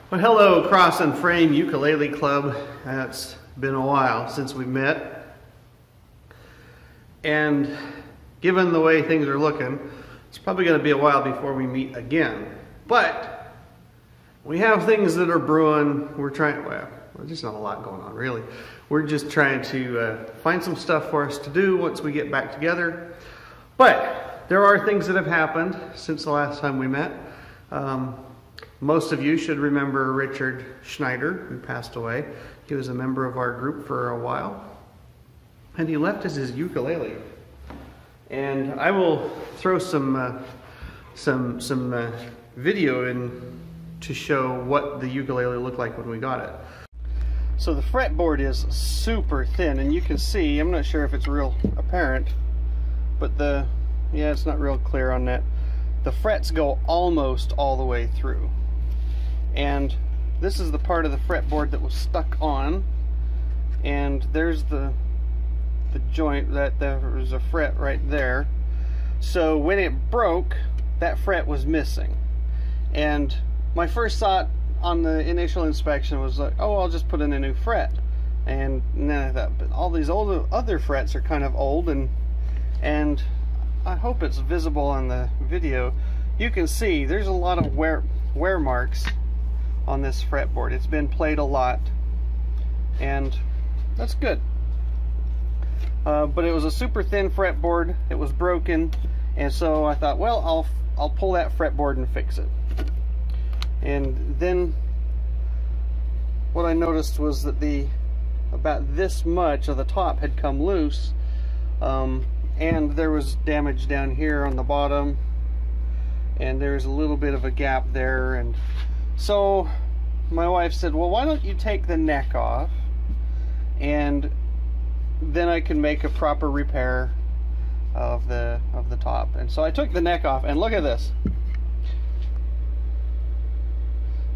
Well, hello, Cross and Frame Ukulele Club. It's been a while since we met. And given the way things are looking, it's probably going to be a while before we meet again. But we have things that are brewing. We're trying, well, there's just not a lot going on, really. We're just trying to find some stuff for us to do once we get back together. But there are things that have happened since the last time we met. Most of you should remember Richard Schneider, who passed away. He was a member of our group for a while. And he left us his ukulele. And I will throw some video in to show what the ukulele looked like when we got it. So the fretboard is super thin, and you can see, I'm not sure if it's real apparent, but yeah, it's not real clear on that. The frets go almost all the way through. And this is the part of the fretboard that was stuck on, and there's the joint that there was a fret right there. So when it broke, that fret was missing. And my first thought on the initial inspection was like, oh, I'll just put in a new fret. And then I thought, but all these other frets are kind of old, and I hope it's visible on the video. You can see there's a lot of wear marks on this fretboard. It's been played a lot, and that's good. But it was a super thin fretboard. It was broken, and so I thought, well, I'll pull that fretboard and fix it. And then what I noticed was that about this much of the top had come loose, and there was damage down here on the bottom, and there's a little bit of a gap there. And so my wife said, well, why don't you take the neck off, and then I can make a proper repair of the top. And so I took the neck off, and look at this.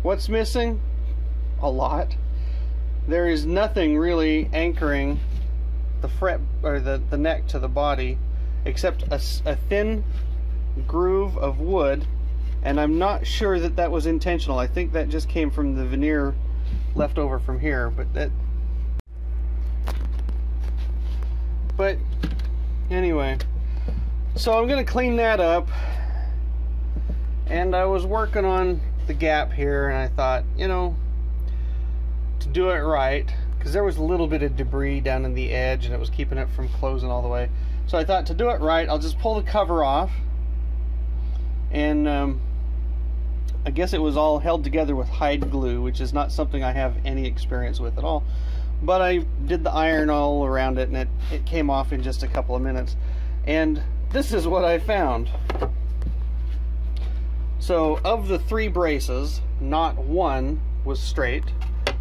What's missing? A lot. There is nothing really anchoring the fret or the neck to the body except a thin groove of wood, and I'm not sure that that was intentional. I think that just came from the veneer left over from here, but anyway, so I'm gonna clean that up. And I was working on the gap here, and I thought, you know, to do it right, because there was a little bit of debris down in the edge and it was keeping it from closing all the way. So I thought, to do it right, I'll just pull the cover off. And I guess it was all held together with hide glue, which is not something I have any experience with at all. But I did the iron all around it, and it came off in just a couple of minutes. And this is what I found. So of the 3 braces, not one was straight.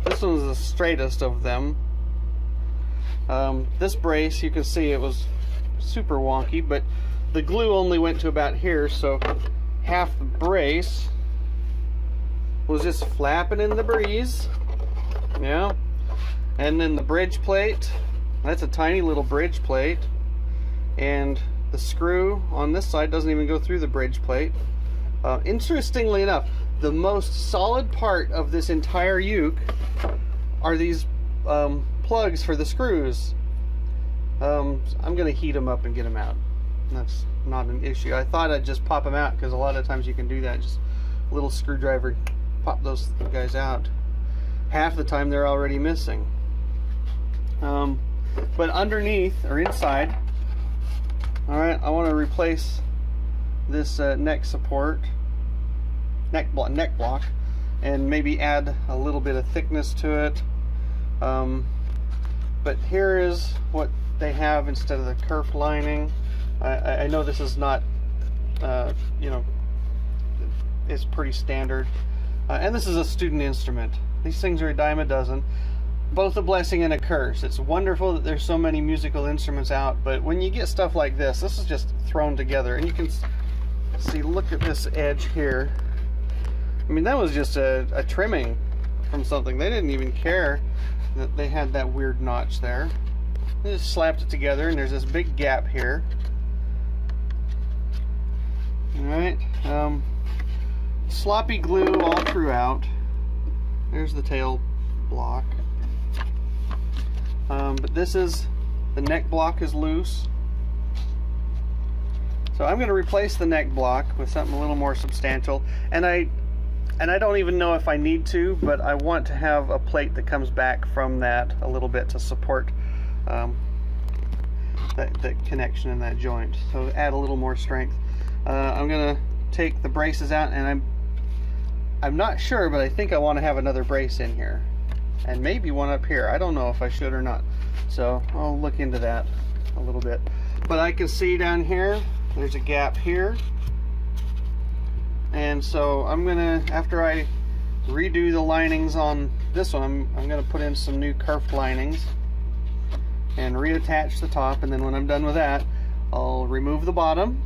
This one was the straightest of them. This brace, you can see it was super wonky, but the glue only went to about here, so half the brace was just flapping in the breeze. Yeah. And then the bridge plate, that's a tiny little bridge plate. And the screw on this side doesn't even go through the bridge plate. Interestingly enough, the most solid part of this entire uke are these plugs for the screws. I'm going to heat them up and get them out. That's not an issue. I thought I'd just pop them out, because a lot of times you can do that. Just a little screwdriver, pop those guys out. Half the time they're already missing. But underneath, or inside, alright, I want to replace this neck support, neck block, and maybe add a little bit of thickness to it. But here is what they have instead of the kerf lining. I know this is not, you know, it's pretty standard. And this is a student instrument. These things are a dime a dozen. Both a blessing and a curse. It's wonderful that there's so many musical instruments out, but when you get stuff like this is just thrown together. And you can see, look at this edge here. I mean, that was just a trimming from something. They didn't even care that they had that weird notch there. They just slapped it together, and there's this big gap here. Alright, sloppy glue all throughout. There's the tail block. But this is, the neck block is loose. So I'm going to replace the neck block with something a little more substantial. And I don't even know if I need to, but I want to have a plate that comes back from that a little bit to support that connection in that joint. So add a little more strength. I'm going to take the braces out, and I'm not sure, but I think I want to have another brace in here. And maybe one up here. I don't know if I should or not. So I'll look into that a little bit. But I can see down here, there's a gap here. And so I'm gonna, after I redo the linings on this one, I'm gonna put in some new kerf linings and reattach the top, and then when I'm done with that, I'll remove the bottom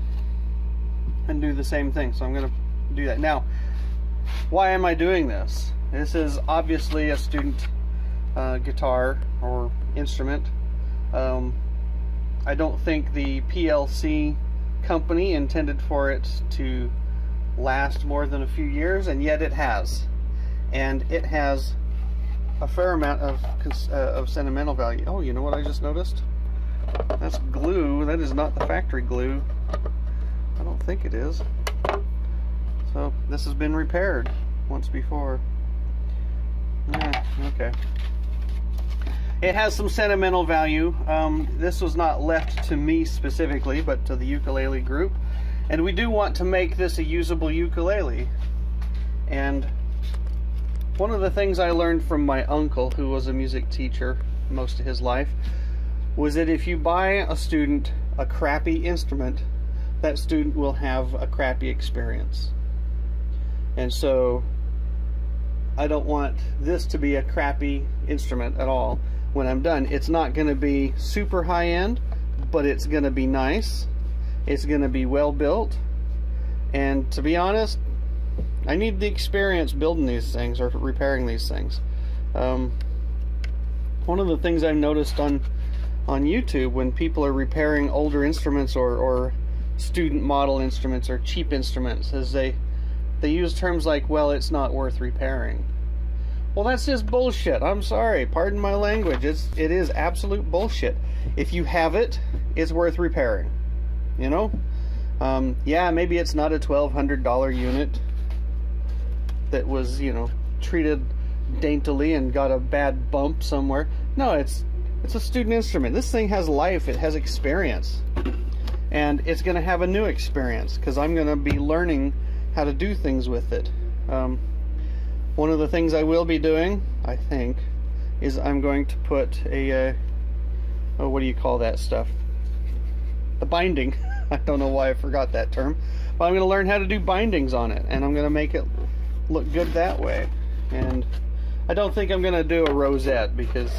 and do the same thing. So I'm gonna do that. Now, why am I doing this? This is obviously a student guitar or instrument. I don't think the PLC company intended for it to last more than a few years, and yet it has. And it has a fair amount of sentimental value. Oh, you know what I just noticed? That's glue. That is not the factory glue. I don't think it is. So this has been repaired once before. Yeah, okay. It has some sentimental value. This was not left to me specifically, but to the ukulele group. And we do want to make this a usable ukulele. And one of the things I learned from my uncle, who was a music teacher most of his life, was that if you buy a student a crappy instrument, that student will have a crappy experience. And so I don't want this to be a crappy instrument at all. When I'm done, it's not going to be super high-end, but it's going to be nice. It's going to be well built. And to be honest, I need the experience building these things or repairing these things. One of the things I've noticed on YouTube when people are repairing older instruments or student model instruments or cheap instruments is they use terms like, well, it's not worth repairing. Well, that's just bullshit. I'm sorry, pardon my language. It is absolute bullshit. If you have it, it's worth repairing. You know? Yeah, maybe it's not a $1,200 unit that was, you know, treated daintily and got a bad bump somewhere. No, it's a student instrument. This thing has life. It has experience. And it's going to have a new experience because I'm going to be learning how to do things with it. One of the things I will be doing, I think, is I'm going to put a, oh, what do you call that stuff? The binding. I don't know why I forgot that term. But I'm going to learn how to do bindings on it, and I'm going to make it look good that way. And I don't think I'm going to do a rosette because,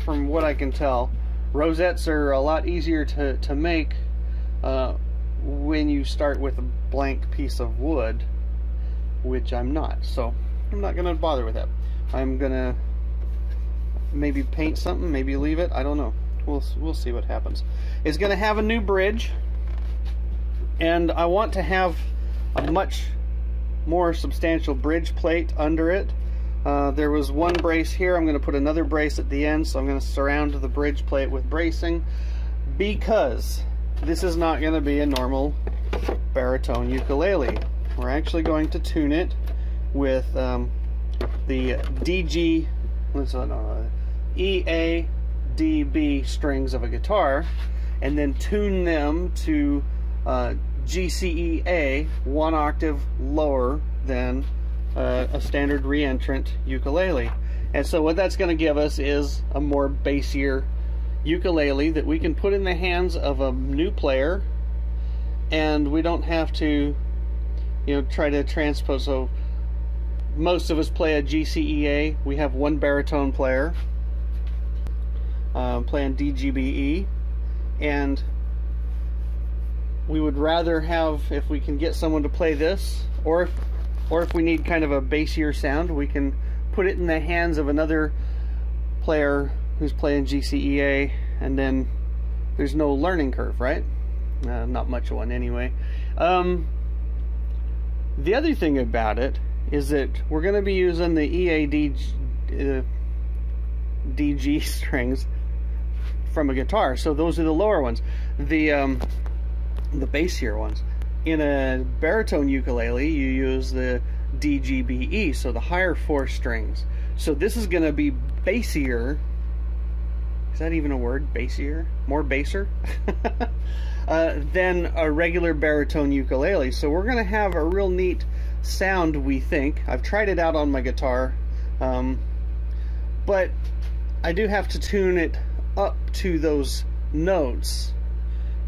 from what I can tell, rosettes are a lot easier to make when you start with a blank piece of wood, which I'm not. So I'm not going to bother with that. I'm going to maybe paint something, maybe leave it. I don't know. We'll see what happens. It's going to have a new bridge, and I want to have a much more substantial bridge plate under it. There was one brace here. I'm going to put another brace at the end, so I'm going to surround the bridge plate with bracing because this is not going to be a normal baritone ukulele. We're actually going to tune it with the EADB strings of a guitar, and then tune them to GCEA, 1 octave lower than a standard reentrant ukulele. And so what that's going to give us is a more bassier ukulele that we can put in the hands of a new player, and we don't have to, you know, try to transpose. So most of us play a GCEA. We have one baritone player playing DGBE, and we would rather have, if we can get someone to play this, or if we need kind of a bassier sound, we can put it in the hands of another player who's playing GCEA, and then there's no learning curve, right? Not much of one anyway. The other thing about it is that we're going to be using the DG strings from a guitar. So those are the lower ones, the bassier ones. In a baritone ukulele, you use the DGBE, so the higher 4 strings. So this is going to be bassier. Is that even a word? Bassier? More basser? Than a regular baritone ukulele. So we're going to have a real neat sound, we think. I've tried it out on my guitar, but I do have to tune it up to those notes,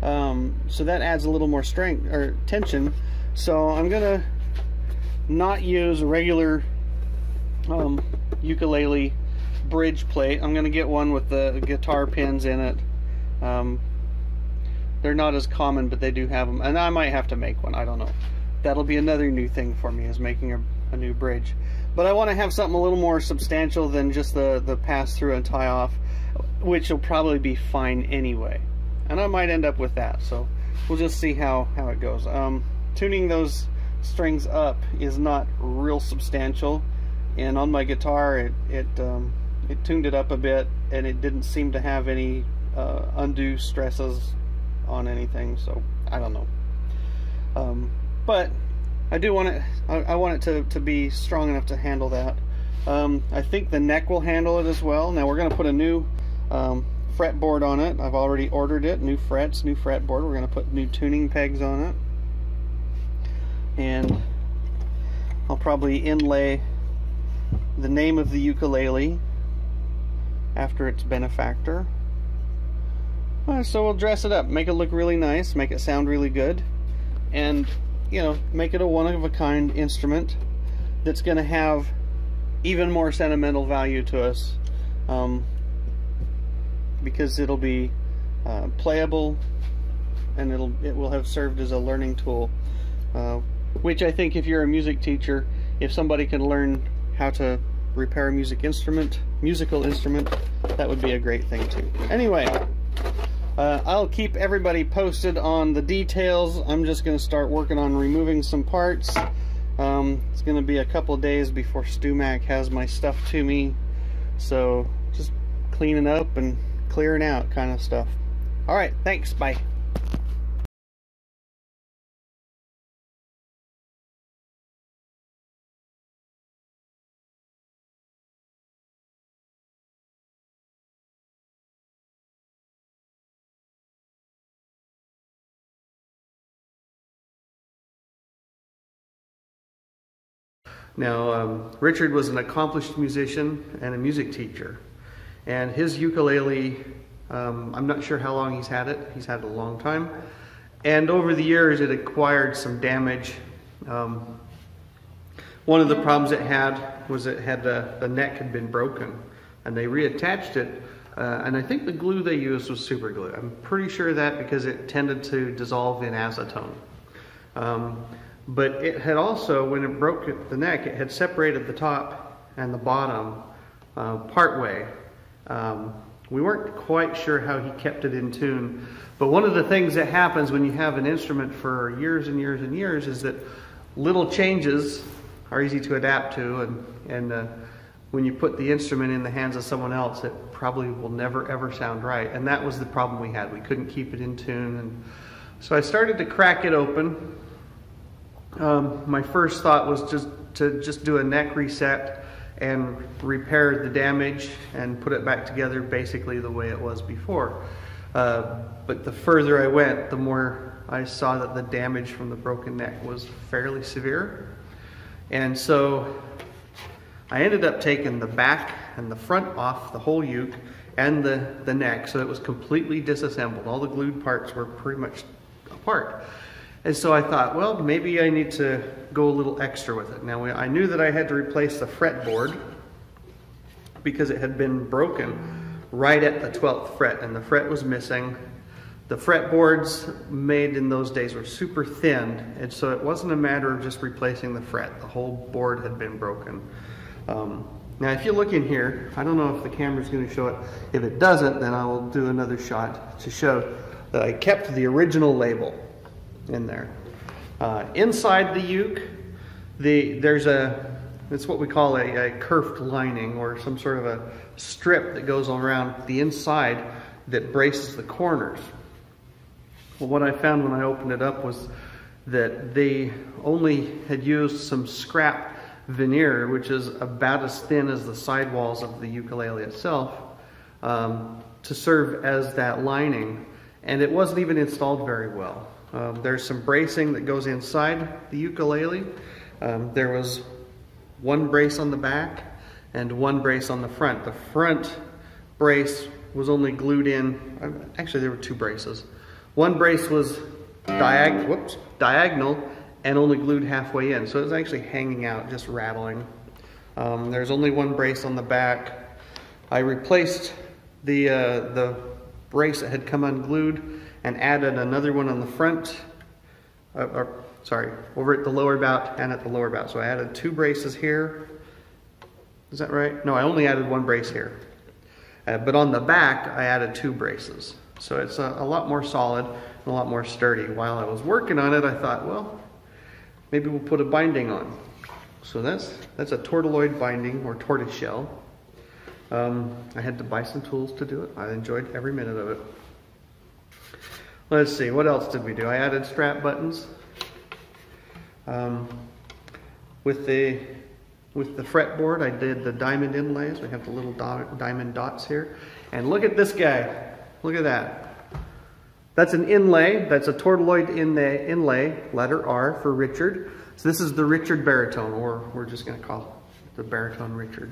so that adds a little more strength or tension. So I'm gonna not use a regular ukulele bridge plate. I'm gonna get one with the guitar pins in it. They're not as common, but they do have them, and I might have to make one. I don't know. That'll be another new thing for me, is making a new bridge. But I want to have something a little more substantial than just the pass through and tie off, which will probably be fine anyway. And I might end up with that, so we'll just see how it goes. Tuning those strings up is not real substantial, and on my guitar it tuned it up a bit, and it didn't seem to have any undue stresses on anything, so I don't know. But I do want it. I want it to be strong enough to handle that. I think the neck will handle it as well. Now we're going to put a new fretboard on it. I've already ordered it. New frets, new fretboard. We're going to put new tuning pegs on it, and I'll probably inlay the name of the ukulele after its benefactor. So we'll dress it up, make it look really nice, make it sound really good, and you know, make it a one-of-a-kind instrument that's going to have even more sentimental value to us, because it'll be playable, and it will have served as a learning tool, which I think if you're a music teacher, if somebody can learn how to repair a musical instrument, that would be a great thing too. Anyway, I'll keep everybody posted on the details. I'm just going to start working on removing some parts. It's going to be a couple of days before StewMac has my stuff to me, so just cleaning up and clearing out kind of stuff. Alright, thanks, bye. Now, Richard was an accomplished musician and a music teacher, and his ukulele, I'm not sure how long he's had it. He's had it a long time, and over the years it acquired some damage. One of the problems it had was it had the neck had been broken, and they reattached it, and I think the glue they used was super glue. I'm pretty sure of that because it tended to dissolve in acetone. But it had also, when it broke the neck, it had separated the top and the bottom part way. We weren't quite sure how he kept it in tune, but one of the things that happens when you have an instrument for years and years and years is that little changes are easy to adapt to, and when you put the instrument in the hands of someone else, it probably will never ever sound right. And that was the problem we had. We couldn't keep it in tune, and so I started to crack it open. My first thought was just to do a neck reset and repair the damage and put it back together basically the way it was before. But the further I went, the more I saw that the damage from the broken neck was fairly severe. And so I ended up taking the back and the front off the whole uke and the neck, so it was completely disassembled. All the glued parts were pretty much apart. And so I thought, well, maybe I need to go a little extra with it. Now, I knew that I had to replace the fretboard because it had been broken right at the 12th fret, and the fret was missing. The fretboards made in those days were super thin, and so it wasn't a matter of just replacing the fret. The whole board had been broken. Now, if you look in here, I don't know if the camera's going to show it. If it doesn't, then I will do another shot to show that I kept the original label in there. Inside the uke, it's what we call a kerfed lining, or some sort of a strip that goes around the inside that braces the corners. Well, what I found when I opened it up was that they only had used some scrap veneer, which is about as thin as the sidewalls of the ukulele itself, to serve as that lining, and it wasn't even installed very well. There's some bracing that goes inside the ukulele. There was one brace on the back and one brace on the front. The front brace was only glued in, actually there were two braces. One brace was diagonal and only glued halfway in, so it was actually hanging out, just rattling. There's only one brace on the back. I replaced the brace that had come unglued and added another one on the front, over at the lower bout and at the lower bout. So I added two braces here. Is that right? No, I only added one brace here. But on the back, I added two braces. So it's a lot more solid and a lot more sturdy. While I was working on it, I thought, well, maybe we'll put a binding on. So that's a tortilloid binding, or tortoise shell. I had to buy some tools to do it. I enjoyed every minute of it. Let's see, what else did we do? I added strap buttons. With the fretboard, I did the diamond inlays. We have the little diamond dots here. And look at this guy. Look at that. That's an inlay. That's a tortilloid inlay, letter R for Richard. So this is the Richard Baritone, or we're just going to call it the Baritone Richard.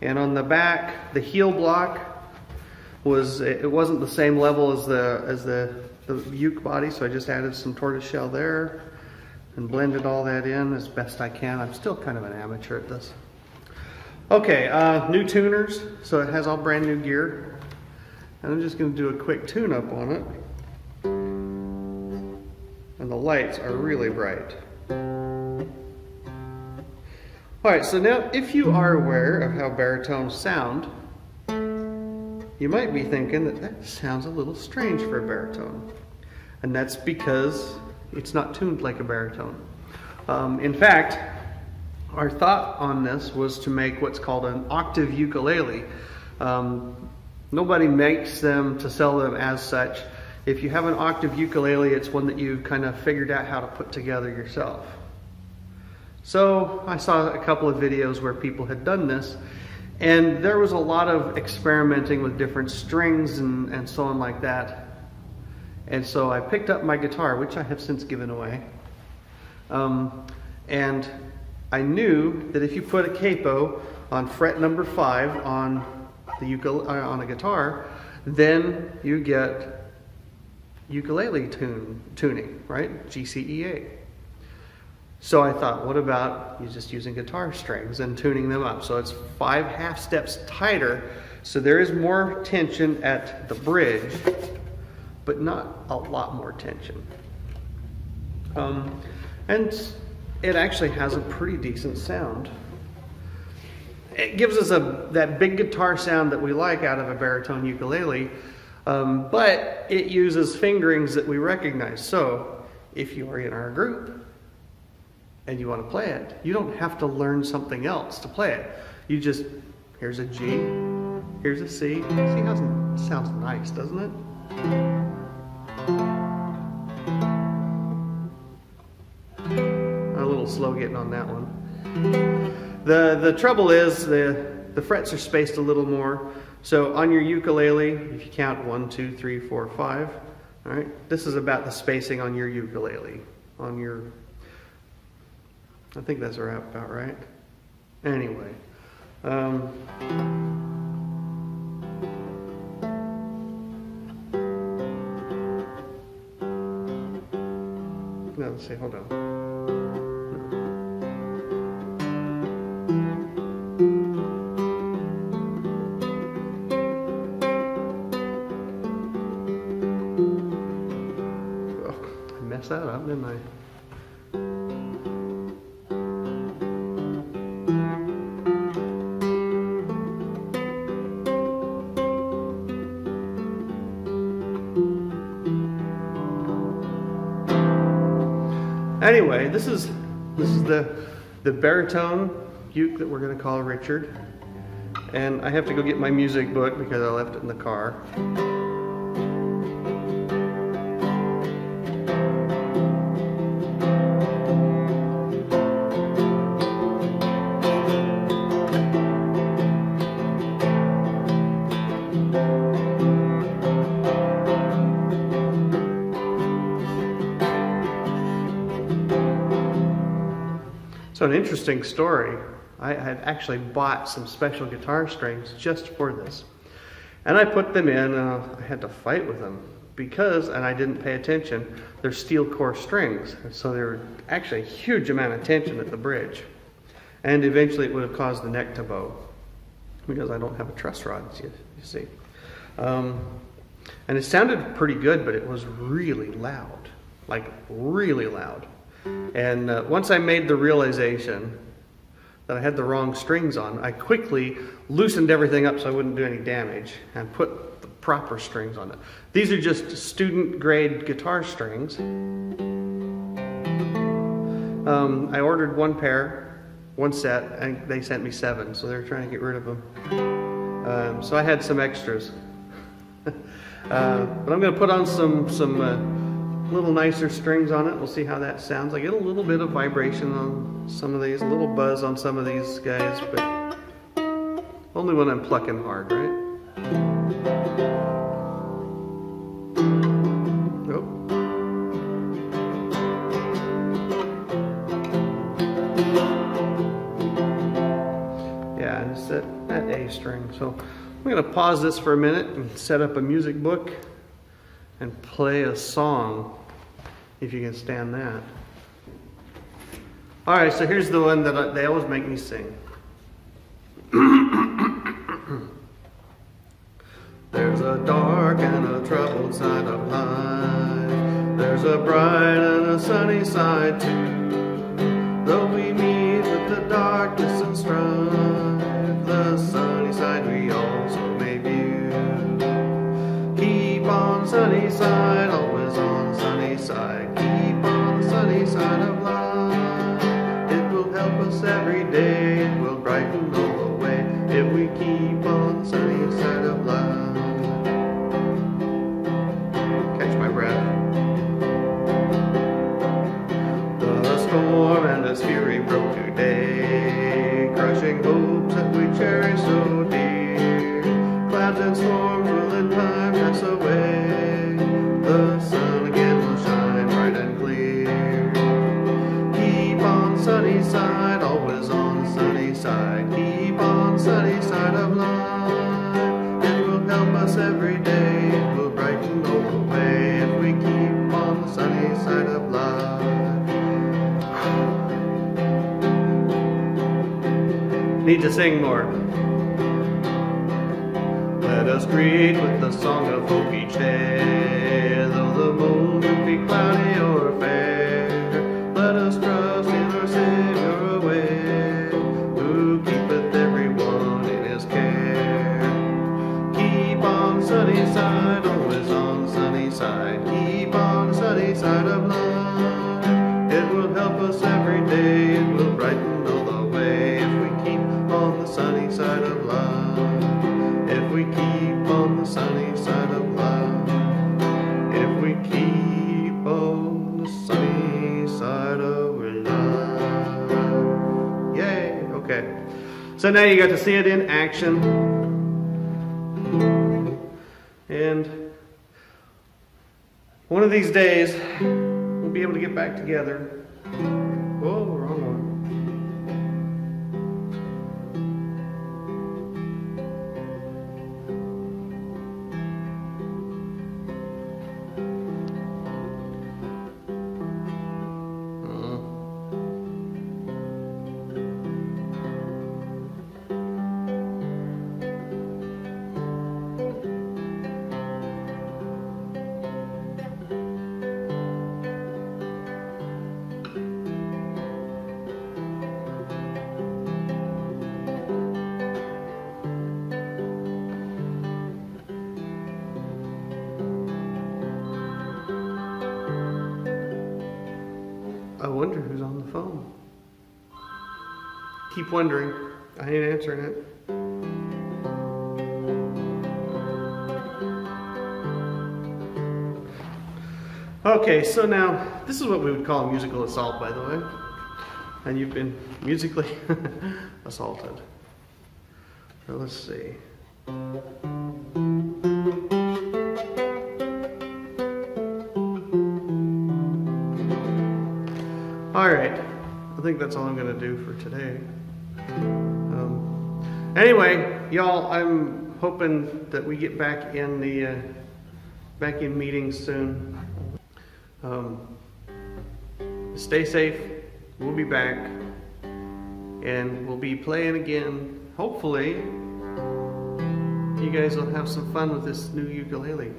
And on the back, the heel block wasn't the same level as the uke body, so I just added some tortoise shell there and blended all that in as best I can. I'm still kind of an amateur at this. Okay, new tuners, so it has all brand new gear. And I'm just going to do a quick tune-up on it. And the lights are really bright. Alright, so now if you are aware of how baritones sound, you might be thinking that sounds a little strange for a baritone. And that's because it's not tuned like a baritone. In fact, our thought on this was to make what's called an octave ukulele. Nobody makes them to sell them as such. If you have an octave ukulele, it's one that you kind of figured out how to put together yourself. So I saw a couple of videos where people had done this, and there was a lot of experimenting with different strings and so on like that. And so I picked up my guitar, which I have since given away. And I knew that if you put a capo on fret number 5 on a guitar, then you get ukulele tuning, right? GCEA. So I thought, what about you just using guitar strings and tuning them up? So it's 5 half steps tighter, so there is more tension at the bridge, but not a lot more tension. And it actually has a pretty decent sound. It gives us that big guitar sound that we like out of a baritone ukulele, but it uses fingerings that we recognize. So if you are in our group and you want to play it, you don't have to learn something else to play it. You just, here's a G, here's a C. See how it sounds nice, doesn't it? A little slow getting on that one. The trouble is the frets are spaced a little more. So on your ukulele, if you count 1, 2, 3, 4, 5, all right, this is about the spacing on your ukulele. On your, I think that's about right. Anyway. No, let's see, hold on. That up, didn't I? Anyway, this is the the baritone uke that we're going to call Richard. And I have to go get my music book because I left it in the car. So an interesting story, I had actually bought some special guitar strings just for this. And I put them in, I had to fight with them because, and I didn't pay attention, they're steel core strings. And so they were actually a huge amount of tension at the bridge. And eventually it would have caused the neck to bow because I don't have a truss rod, you see. And it sounded pretty good, but it was really loud, like really loud. And once I made the realization that I had the wrong strings on, I quickly loosened everything up so I wouldn't do any damage and put the proper strings on it. These are just student grade guitar strings. I ordered one pair, one set, and they sent me 7, so they're trying to get rid of them. So I had some extras. But I'm going to put on some little nicer strings on it. We'll see how that sounds. I get a little bit of vibration on some of these, a little buzz on some of these guys, but only when I'm plucking hard, right? Oh. Yeah, and it's that A string. So I'm going to pause this for a minute and set up a music book and play a song, if you can stand that. All right, so here's the one that they always make me sing. There's a dark and a troubled side of life. There's a bright and a sunny side too. Though we meet with the darkness and strife, the sunny side we also may view. Keep on sunny side, always on sunny side. Keep on the sunny side of life. It will help us every day, it will brighten all the way if we keep on the sunny side of life. Catch my breath. The storm and its fury broke today, crushing hopes that we cherish so dear. Clouds and storms will in time pass away. The sun again will shine bright and clear. Keep on sunny side, always on the sunny side. Keep on sunny side of life. It will help us every day. It will brighten all the way if we keep on the sunny side of life. Need to sing more. Let us greet with the song of hope each day, though the moment be cloudy or fair. Let us trust in our Savior away, who keepeth everyone in his care. Keep on sunny side, always on sunny side. Keep on sunny side of life. It will help us every day, it will brighten all the way if we keep on the sunny side of life. If we keep on the sunny side of life. If we keep on the sunny side of life. Yay! Okay. So now you got to see it in action. And one of these days, we'll be able to get back together. Oh, wrong one. I wonder who's on the phone. keep wondering, I ain't answering it. Okay, so now, this is what we would call musical assault, by the way. And you've been musically assaulted. So let's see. Alright, I think that's all I'm going to do for today. Anyway, y'all, I'm hoping that we get back in the meetings soon. Stay safe. We'll be back, and we'll be playing again. Hopefully, you guys will have some fun with this new ukulele.